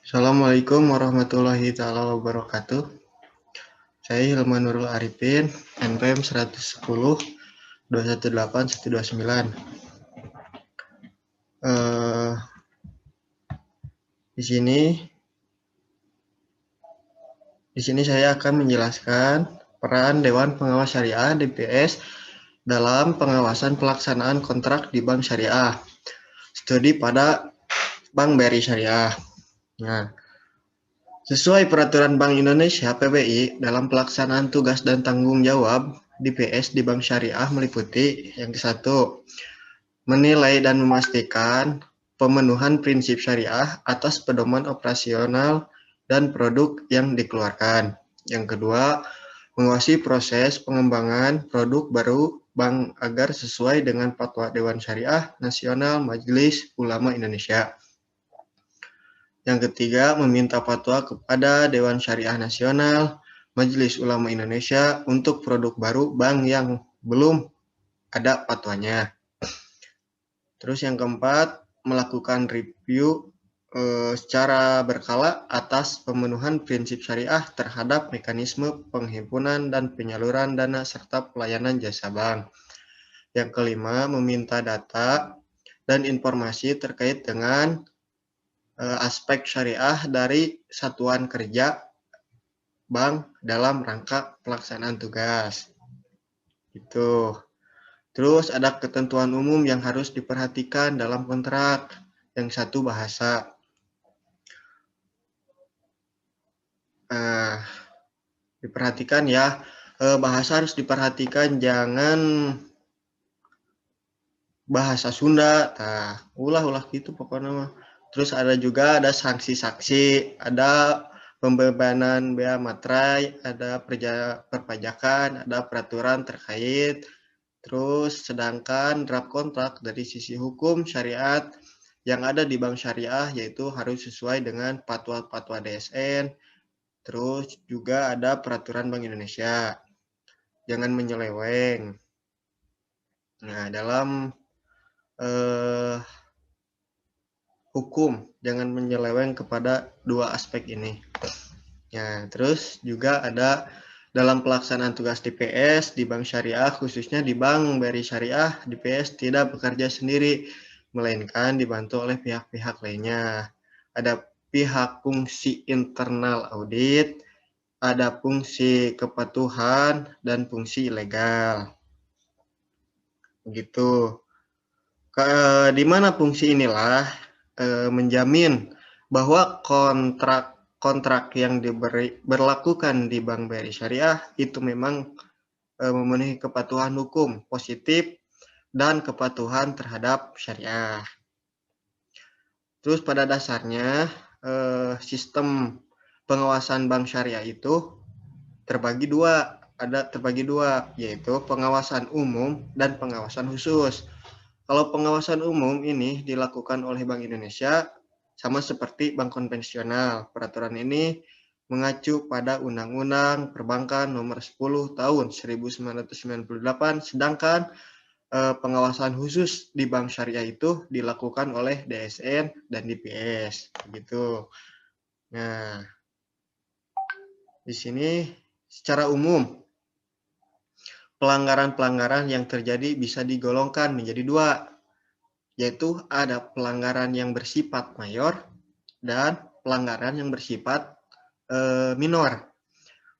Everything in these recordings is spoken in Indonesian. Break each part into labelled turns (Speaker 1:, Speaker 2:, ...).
Speaker 1: Assalamualaikum warahmatullahi taala wabarakatuh. Saya Hilman Nurul Arifin, NPM 110 218 129. Eh, di sini saya akan menjelaskan peran Dewan Pengawas Syariah (DPS) dalam pengawasan pelaksanaan kontrak di Bank Syariah. Studi pada Bank BRI Syariah. Nah, sesuai peraturan Bank Indonesia (PBI) dalam pelaksanaan tugas dan tanggung jawab DPS di Bank Syariah meliputi yang satu, menilai dan memastikan pemenuhan prinsip syariah atas pedoman operasional dan produk yang dikeluarkan. Yang kedua, mengawasi proses pengembangan produk baru bank agar sesuai dengan fatwa Dewan Syariah Nasional Majelis Ulama Indonesia. Yang ketiga, meminta fatwa kepada Dewan Syariah Nasional Majelis Ulama Indonesia untuk produk baru bank yang belum ada fatwanya. Terus yang keempat, melakukan review secara berkala atas pemenuhan prinsip syariah terhadap mekanisme penghimpunan dan penyaluran dana serta pelayanan jasa bank. Yang kelima, meminta data dan informasi terkait dengan aspek syariah dari satuan kerja bank dalam rangka pelaksanaan tugas. Itu. Terus ada ketentuan umum yang harus diperhatikan dalam kontrak. Yang satu, bahasa. Diperhatikan ya, bahasa harus diperhatikan, jangan bahasa Sunda, ulah gitu pokoknya. Terus ada juga sanksi-sanksi, ada pembebanan bea materai, ada perpajakan, ada peraturan terkait. Terus sedangkan draft kontrak dari sisi hukum syariat yang ada di Bank Syariah yaitu harus sesuai dengan fatwa DSN. Terus juga ada peraturan Bank Indonesia. Jangan menyeleweng. Nah, dalam hukum, jangan menyeleweng kepada dua aspek ini. Ya, terus juga ada dalam pelaksanaan tugas DPS di Bank Syariah, khususnya di Bank BRI Syariah, DPS tidak bekerja sendiri, melainkan dibantu oleh pihak-pihak lainnya. Ada pihak fungsi internal audit, ada fungsi kepatuhan, dan fungsi legal. Begitu. Di mana fungsi inilah menjamin bahwa kontrak yang berlakukan di Bank BRI Syariah itu memang memenuhi kepatuhan hukum positif dan kepatuhan terhadap syariah. Terus pada dasarnya sistem pengawasan Bank Syariah itu terbagi dua, yaitu pengawasan umum dan pengawasan khusus. Kalau pengawasan umum ini dilakukan oleh Bank Indonesia sama seperti bank konvensional. Peraturan ini mengacu pada Undang-Undang Perbankan Nomor 10 Tahun 1998, sedangkan pengawasan khusus di Bank Syariah itu dilakukan oleh DSN dan DPS. Begitu. Nah, di sini secara umum pelanggaran-pelanggaran yang terjadi bisa digolongkan menjadi dua, yaitu ada pelanggaran yang bersifat mayor dan pelanggaran yang bersifat minor.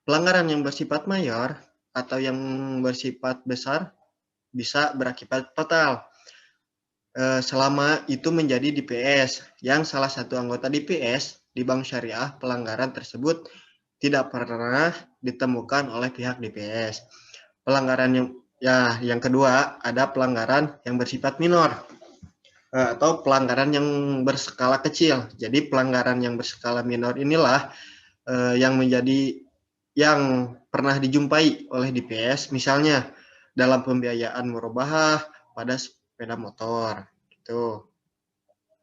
Speaker 1: Pelanggaran yang bersifat mayor atau yang bersifat besar bisa berakibat fatal selama itu menjadi DPS, yang salah satu anggota DPS di Bank Syariah pelanggaran tersebut tidak pernah ditemukan oleh pihak DPS. Pelanggaran yang kedua ada pelanggaran yang bersifat minor atau pelanggaran yang berskala kecil. Jadi pelanggaran yang berskala minor inilah yang pernah dijumpai oleh DPS, misalnya dalam pembiayaan murabahah pada sepeda motor. Gitu.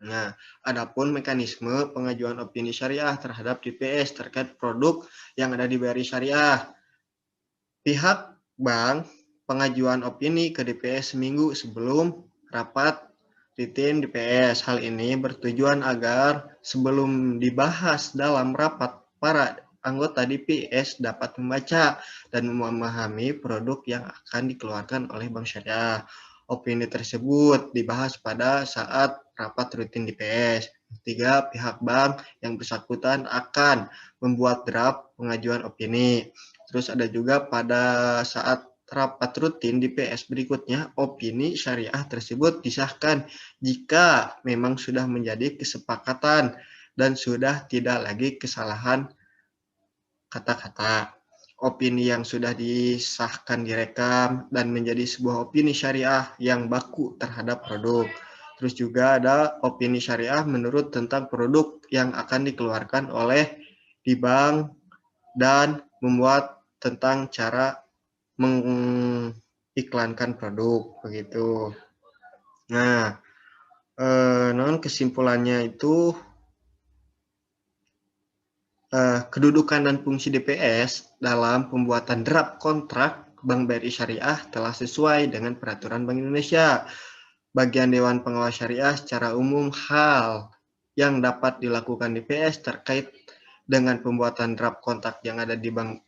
Speaker 1: Nah, adapun mekanisme pengajuan opini syariah terhadap DPS terkait produk yang ada di BRI Syariah. Pihak bank pengajuan opini ke DPS seminggu sebelum rapat rutin DPS. Hal ini bertujuan agar sebelum dibahas dalam rapat, para anggota DPS dapat membaca dan memahami produk yang akan dikeluarkan oleh Bank Syariah. Opini tersebut dibahas pada saat rapat rutin DPS. Ketiga, pihak bank yang bersangkutan akan membuat draft pengajuan opini. Terus ada juga pada saat rapat rutin DPS berikutnya, opini syariah tersebut disahkan jika memang sudah menjadi kesepakatan dan sudah tidak lagi kesalahan kata-kata. Opini yang sudah disahkan direkam dan menjadi sebuah opini syariah yang baku terhadap produk. Terus juga ada opini syariah menurut tentang produk yang akan dikeluarkan oleh di bank dan membuat tentang cara mengiklankan produk begitu. Nah, non kesimpulannya itu kedudukan dan fungsi DPS dalam pembuatan draft kontrak Bank BRI Syariah telah sesuai dengan peraturan Bank Indonesia. Bagian Dewan Pengawas Syariah secara umum hal yang dapat dilakukan DPS terkait dengan pembuatan draft kontrak yang ada di Bank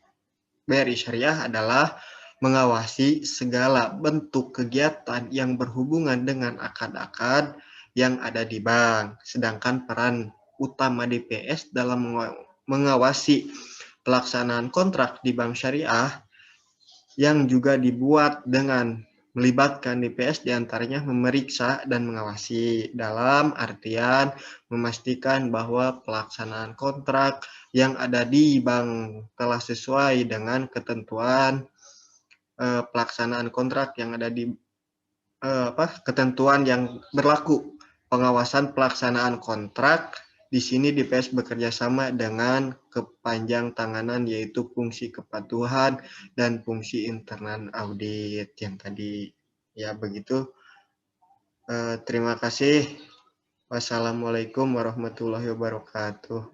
Speaker 1: BRI Syariah adalah mengawasi segala bentuk kegiatan yang berhubungan dengan akad-akad yang ada di bank. Sedangkan peran utama DPS dalam mengawasi pelaksanaan kontrak di bank syariah yang juga dibuat dengan melibatkan DPS diantaranya memeriksa dan mengawasi dalam artian memastikan bahwa pelaksanaan kontrak yang ada di bank telah sesuai dengan ketentuan pelaksanaan kontrak yang ada di ketentuan yang berlaku. Pengawasan pelaksanaan kontrak di sini DPS bekerja sama dengan kepanjang tanganan yaitu fungsi kepatuhan dan fungsi internal audit yang tadi ya begitu. Terima kasih. Wassalamualaikum warahmatullahi wabarakatuh.